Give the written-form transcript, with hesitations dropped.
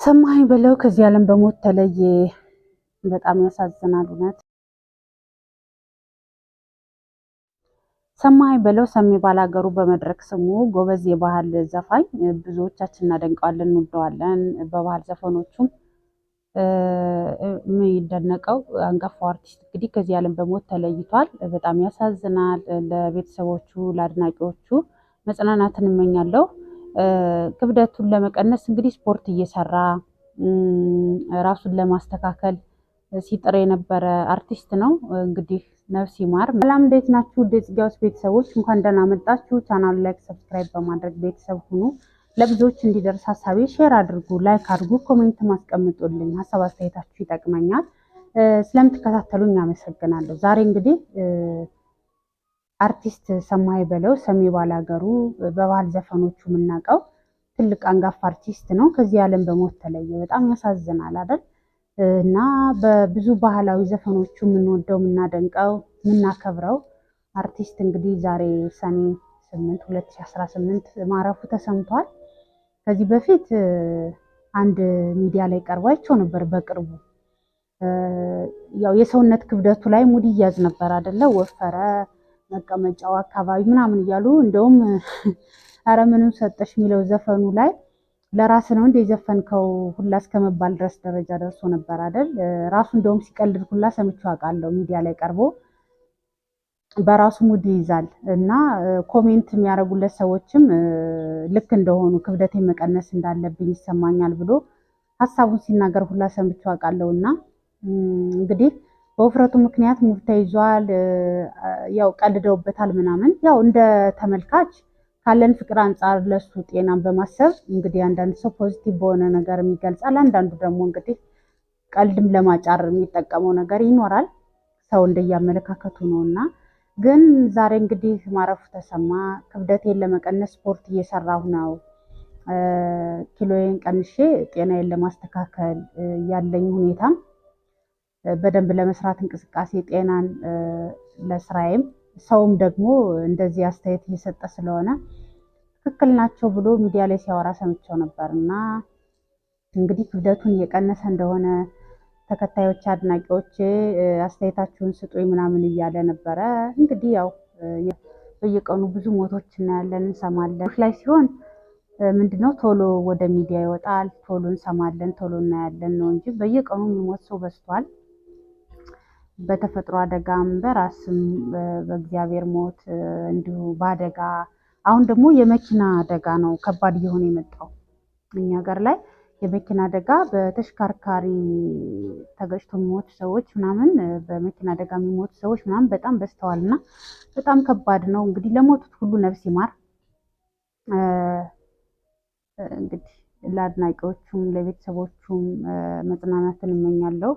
ሰማኸኝ በለው ከዚህ ዓለም በሞት ተለየ። በጣም ያሳዝናል እውነት። ሰማኸኝ በለው ሰሜ ባላገሩ በመድረክ ስሙ ጎበዝ የባህል ዘፋኝ፣ ብዙዎቻችን እናደንቀዋለን እንወደዋለን። በባህል ዘፈኖቹም የሚደነቀው አንጋፋው አርቲስት እንግዲህ ከዚህ ዓለም በሞት ተለይቷል። በጣም ያሳዝናል። ለቤተሰቦቹ ለአድናቂዎቹ መጽናናትን እመኛለሁ። ክብደቱን ለመቀነስ እንግዲህ ስፖርት እየሰራ ራሱን ለማስተካከል ሲጥር የነበረ አርቲስት ነው። እንግዲህ ነፍስ ይማር። ሰላም እንዴት ናችሁ? ጽጌረዳ ቤተሰቦች እንኳን ደህና መጣችሁ። ቻናሉ ላይክ ሰብስክራይብ በማድረግ ቤተሰብ ሁኑ። ለብዙዎች እንዲደርስ ሀሳቤ ሼር አድርጉ፣ ላይክ አድርጉ፣ ኮሜንት ማስቀምጡልኝ። ሀሳብ አስተያየታችሁ ይጠቅመኛል። ስለምትከታተሉኝ አመሰግናለሁ። ዛሬ እንግዲህ አርቲስት ሰማኸኝ በለው ሰሜ ባላገሩ በባህል ዘፈኖቹ የምናውቀው ትልቅ አንጋፋ አርቲስት ነው። ከዚህ ዓለም በሞት ተለየ። በጣም ያሳዝናል አይደል? እና በብዙ ባህላዊ ዘፈኖቹ የምንወደው የምናደንቀው የምናከብረው አርቲስት እንግዲህ ዛሬ ሰኔ 8 2018 ማረፉ ተሰምቷል። ከዚህ በፊት አንድ ሚዲያ ላይ ቀርቦ አይቼው ነበር በቅርቡ። ያው የሰውነት ክብደቱ ላይ ሙድ ይያዝ ነበር አይደለ? ወፈረ፣ መቀመጫው አካባቢ ምናምን እያሉ እንደውም አረ ምንም ሰጠሽ የሚለው ዘፈኑ ላይ ለራስ ነው እንደ የዘፈንከው ሁላ እስከመባል ድረስ ደረጃ ደርሶ ነበር አይደል? ራሱ እንደውም ሲቀልድ ሁላ ሰምቼው አውቃለሁ። ሚዲያ ላይ ቀርቦ በራሱ ሙድ ይይዛል እና ኮሜንት የሚያደርጉለት ሰዎችም ልክ እንደሆኑ ክብደቴን መቀነስ እንዳለብኝ ይሰማኛል ብሎ ሀሳቡን ሲናገር ሁላ ሰምቼው አውቃለሁ። እና እንግዲህ በውፍረቱ ምክንያት ሙድ ተይዟል። ያው ቀልደውበታል ምናምን። ያው እንደ ተመልካች ካለን ፍቅር አንጻር ለሱ ጤናን በማሰብ እንግዲህ አንዳንድ ሰው ፖዚቲቭ በሆነ ነገር ይገልጻል። አንዳንዱ ደግሞ እንግዲህ ቀልድም ለማጫር የሚጠቀመው ነገር ይኖራል። ሰው እንደያመለካከቱ ነውና ግን ዛሬ እንግዲህ ማረፉ ተሰማ። ክብደቴን ለመቀነስ ስፖርት እየሰራሁ ነው። ኪሎዬን ቀንሼ ጤናዬን ለማስተካከል ያለኝ ሁኔታም በደንብ ለመስራት እንቅስቃሴ ጤናን ለስራዬም ሰውም ደግሞ እንደዚህ አስተያየት እየሰጠ ስለሆነ ትክክል ናቸው ብሎ ሚዲያ ላይ ሲያወራ ሰምቼው ነበር። እና እንግዲህ ክብደቱን እየቀነሰ እንደሆነ ተከታዮች አድናቂዎች አስተያየታችሁን ስጡኝ ምናምን እያለ ነበረ። እንግዲህ ያው በየቀኑ ብዙ ሞቶች እናያለን እንሰማለን። ላይ ሲሆን ምንድነው ቶሎ ወደ ሚዲያ ይወጣል፣ ቶሎ እንሰማለን፣ ቶሎ እናያለን ነው እንጂ በየቀኑ የሚሞት ሰው በዝቷል። በተፈጥሮ አደጋም በራስም በእግዚአብሔር ሞት እንዲሁ በአደጋ አሁን ደግሞ የመኪና አደጋ ነው ከባድ እየሆነ የመጣው እኛ ሀገር ላይ የመኪና አደጋ በተሽከርካሪ ተገጭቶ የሚሞቱ ሰዎች ምናምን በመኪና አደጋ የሚሞቱ ሰዎች ምናምን በጣም በዝተዋል እና በጣም ከባድ ነው። እንግዲህ ለሞቱት ሁሉ ነፍስ ይማር። እንግዲህ ለአድናቂዎቹም ለቤተሰቦቹም መጽናናትን እመኛለሁ።